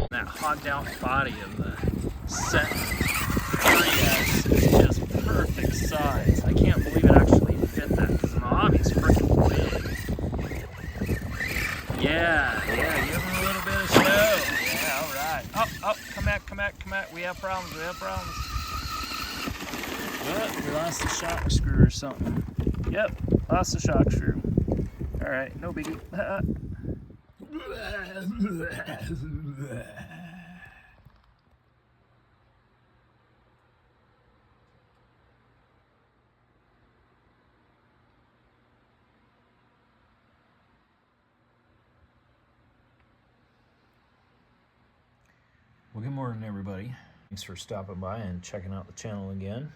That hogged out body of the Set 3S is just perfect size. I can't believe it actually fit that because the Mojave's freaking big. Yeah, give him a little bit of show. Yeah, all right. Oh, come back. We have problems. Oh, we lost the shock screw or something. Yep, lost the shock screw. All right, no biggie. Well, good morning, everybody. Thanks for stopping by and checking out the channel again.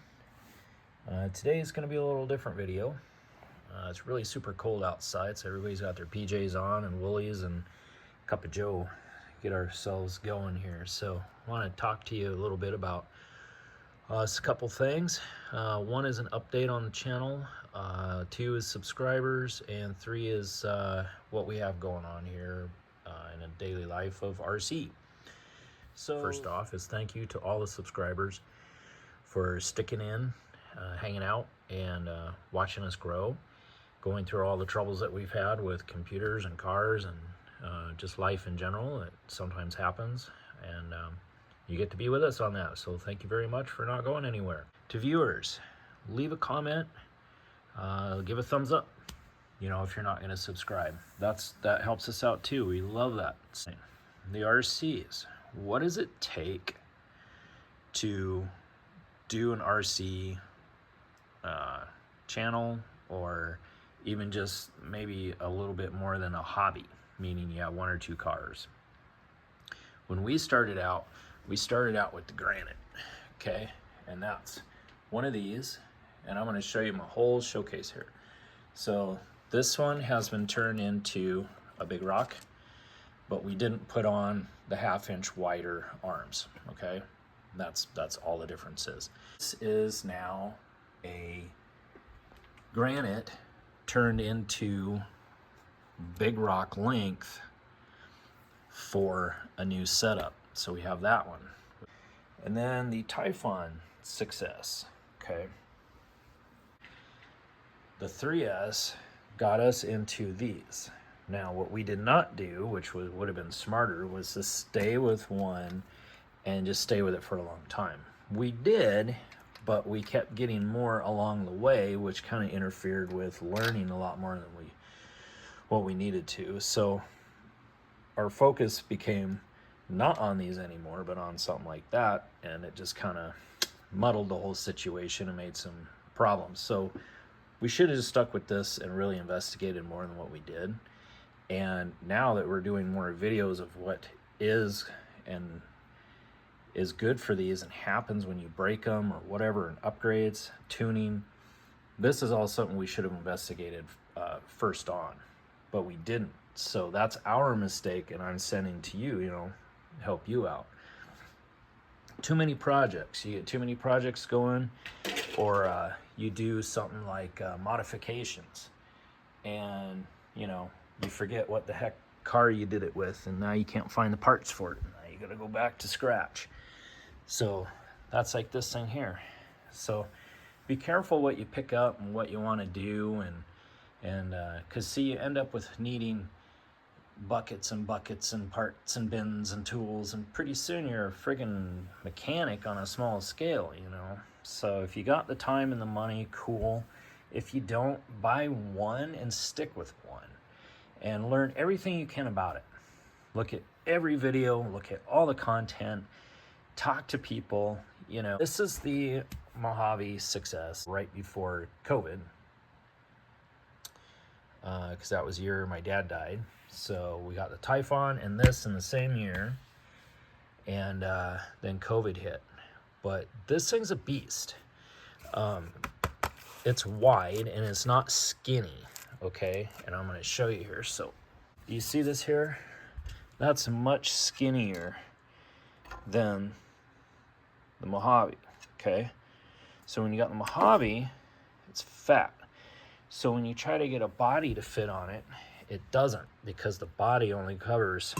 Today is going to be a little different video. It's really super cold outside, so everybody's got their PJs on and woolies and a cup of joe. Get ourselves going here. So I want to talk to you a little bit about a couple things. One is an update on the channel. 2 is subscribers, and 3 is what we have going on here in a daily life of RC. So first off is thank you to all the subscribers for sticking in, hanging out, and watching us grow, going through all the troubles that we've had with computers and cars and just life in general. It sometimes happens, and you get to be with us on that. So thank you very much for not going anywhere. To viewers, leave a comment, give a thumbs up. You know, if you're not going to subscribe, that helps us out too. We love that. The RCs. What does it take to do an RC channel, or even just maybe a little bit more than a hobby, meaning you have 1 or 2 cars? When we started out with the Granite, okay? And that's one of these, and I'm going to show you my whole showcase here. So this one has been turned into a Big Rock, but we didn't put on the 1/2 inch wider arms, okay? That's all the difference is. This is now a Granite turned into Big Rock length for a new setup. So we have that one. And then the Typhon 6S, okay? The 3S got us into these. Now, what we did not do, which would have been smarter, was to stay with one and just stay with it for a long time. We did, but we kept getting more along the way, which kind of interfered with learning a lot more than what we needed to. So our focus became not on these anymore, but on something like that, and it just kind of muddled the whole situation and made some problems. So we should have just stuck with this and really investigated more than what we did. And now that we're doing more videos of what is and is good for these and happens when you break them or whatever, and upgrades, tuning, this is all something we should have investigated first on, but we didn't. So that's our mistake, and I'm sending to you, you know, help you out. Too many projects. You get too many projects going, or you do something like modifications, and you know, you forget what the heck car you did it with, and now you can't find the parts for it. Now you gotta go back to scratch. So that's like this thing here. So be careful what you pick up and what you want to do, and because see, you end up with needing buckets and buckets and parts and bins and tools, and pretty soon you're a friggin' mechanic on a small scale, you know. So if you got the time and the money, cool. If you don't, buy one and stick with one and learn everything you can about it. Look at every video, look at all the content, talk to people. You know, this is the Mojave 6S right before COVID, because that was the year my dad died. So we got the Typhon and this in the same year, and then COVID hit. But this thing's a beast. It's wide and it's not skinny, okay? And I'm gonna show you here. So do you see this here? That's much skinnier than the Mojave, okay? So when you got the Mojave, it's fat. So when you try to get a body to fit on it, it doesn't, because the body only covers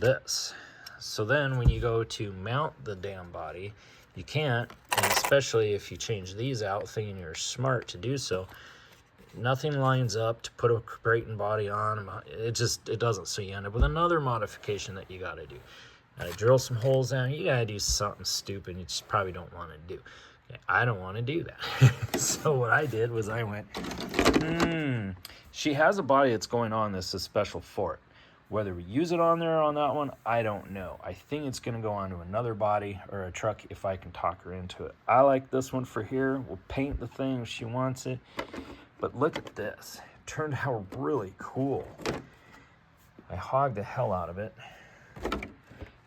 this. So then when you go to mount the damn body, you can't, and especially if you change these out thinking you're smart to do so, nothing lines up to put a Brayton body on. It doesn't. So you end up with another modification that you got to do. Gotta drill some holes down. You gotta do something stupid you just probably don't want to do. Okay, I don't want to do that. So what I did was I went, she has a body that's going on this is special for it. Whether we use it on there or on that one, I don't know. I think it's going to go onto another body or a truck if I can talk her into it. I like this one for here. We'll paint the thing if she wants it. But look at this. It turned out really cool. I hogged the hell out of it.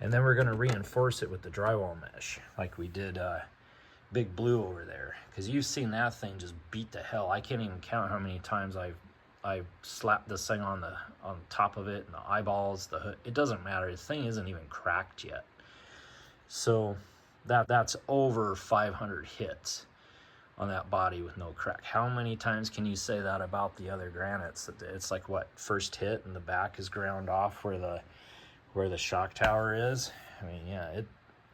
And then we're going to reinforce it with the drywall mesh like we did Big Blue over there. Because you've seen that thing just beat the hell. I can't even count how many times I've slapped this thing on top of it and the eyeballs, the hood. It doesn't matter. The thing isn't even cracked yet. So that's over 500 hits on that body with no crack. How many times can you say that about the other granites? It's like, what, first hit and the back is ground off where the shock tower is? I mean, yeah,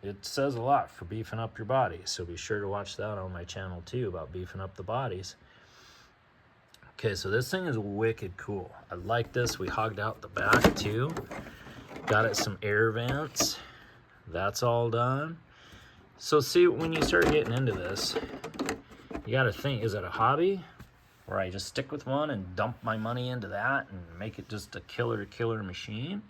it says a lot for beefing up your body. So be sure to watch that on my channel too about beefing up the bodies. Okay, so this thing is wicked cool. I like this. We hogged out the back too. Got it some air vents. That's all done. So see, when you start getting into this, you got to think, is it a hobby where I just stick with one and dump my money into that and make it just a killer machine?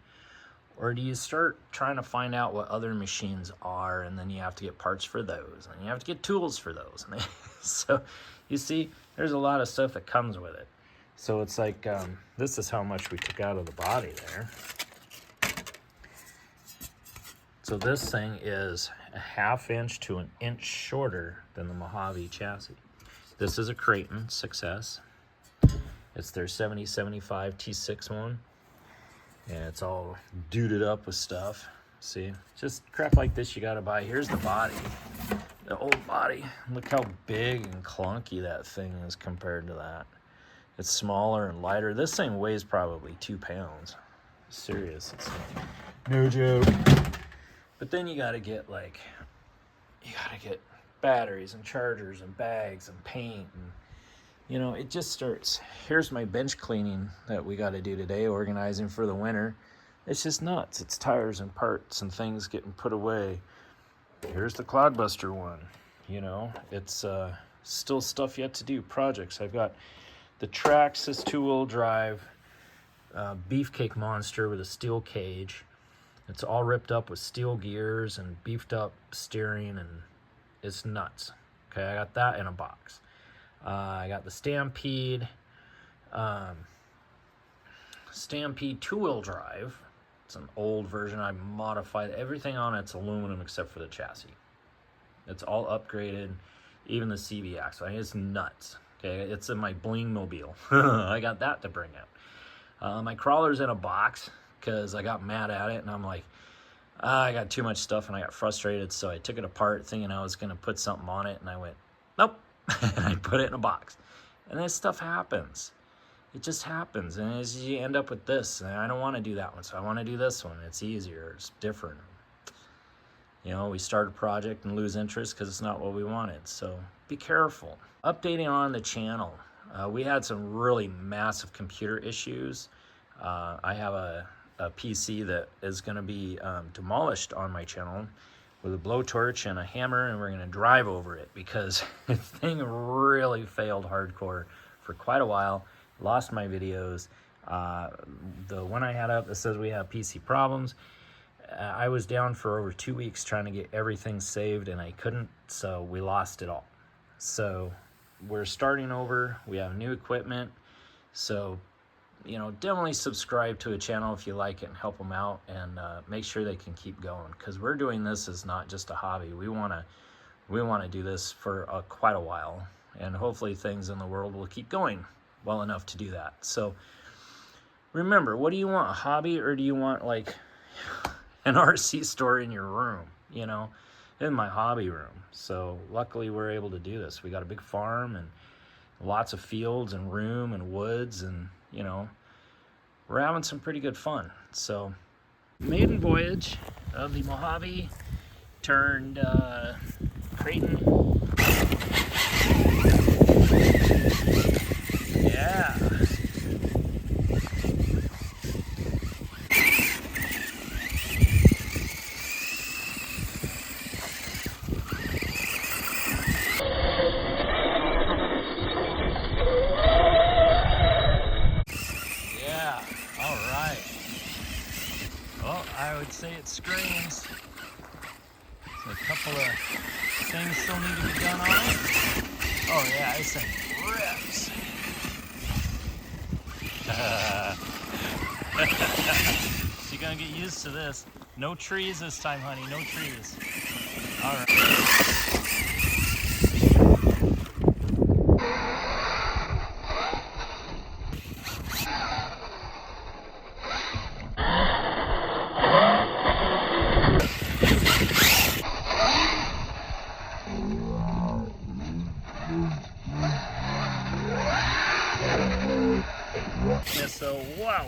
Or do you start trying to find out what other machines are, and then you have to get parts for those, and you have to get tools for those. So you see, there's a lot of stuff that comes with it. So it's like, this is how much we took out of the body there. So this thing is a 1/2 inch to 1 inch shorter than the Mojave chassis. This is a Creighton 6S. It's their 7075 T6 one. Yeah, it's all duded up with stuff. See, just crap like this you gotta buy. Here's the body, the old body. Look how big and clunky that thing is compared to that. It's smaller and lighter. This thing weighs probably 2 pounds. Serious, it's no joke. But then you gotta get batteries and chargers and bags and paint, and you know, it just starts. Here's my bench cleaning that we got to do today, organizing for the winter. It's just nuts. It's tires and parts and things getting put away. Here's the Cloudbuster one. You know, it's still stuff yet to do, projects. I've got the Traxxas 2-wheel drive Beefcake Monster with a steel cage. It's all ripped up with steel gears and beefed up steering, and it's nuts. Okay, I got that in a box. I got the Stampede 2-wheel drive. It's an old version. I modified everything on it's aluminum except for the chassis. It's all upgraded, even the CV axle. I mean, it's nuts. Okay, it's in my bling mobile. I got that to bring out. My crawler's in a box because I got mad at it, and I'm like, I got too much stuff, and I got frustrated, so I took it apart thinking I was going to put something on it, and I went, nope. And I put it in a box. And this stuff happens. It just happens. And as you end up with this, and I don't want to do that one, so I want to do this one. It's easier. It's different. You know, we start a project and lose interest because it's not what we wanted. So be careful. Updating on the channel. We had some really massive computer issues. I have a PC that is going to be demolished on my channel with a blowtorch and a hammer, and we're going to drive over it because the thing really failed hardcore for quite a while. Lost my videos. The one I had up that says we have PC problems, I was down for over 2 weeks trying to get everything saved, and I couldn't, so we lost it all. So we're starting over. We have new equipment. So, you know, definitely subscribe to a channel if you like it and help them out, and make sure they can keep going, because we're doing this as not just a hobby. We want to do this for quite a while, and hopefully things in the world will keep going well enough to do that. So remember, what do you want, a hobby, or do you want like an RC store in your room? You know, in my hobby room. So luckily we're able to do this. We got a big farm and lots of fields and room and woods, and you know, we're having some pretty good fun. So maiden voyage of the Mojave turned Creighton. Yeah. Yeah, all right. Well, I would say it screams. So a couple of things still need to be done on it. Oh yeah, this thing rips. You're gonna get used to this. No trees this time, honey, no trees. All right. Yeah, so wow.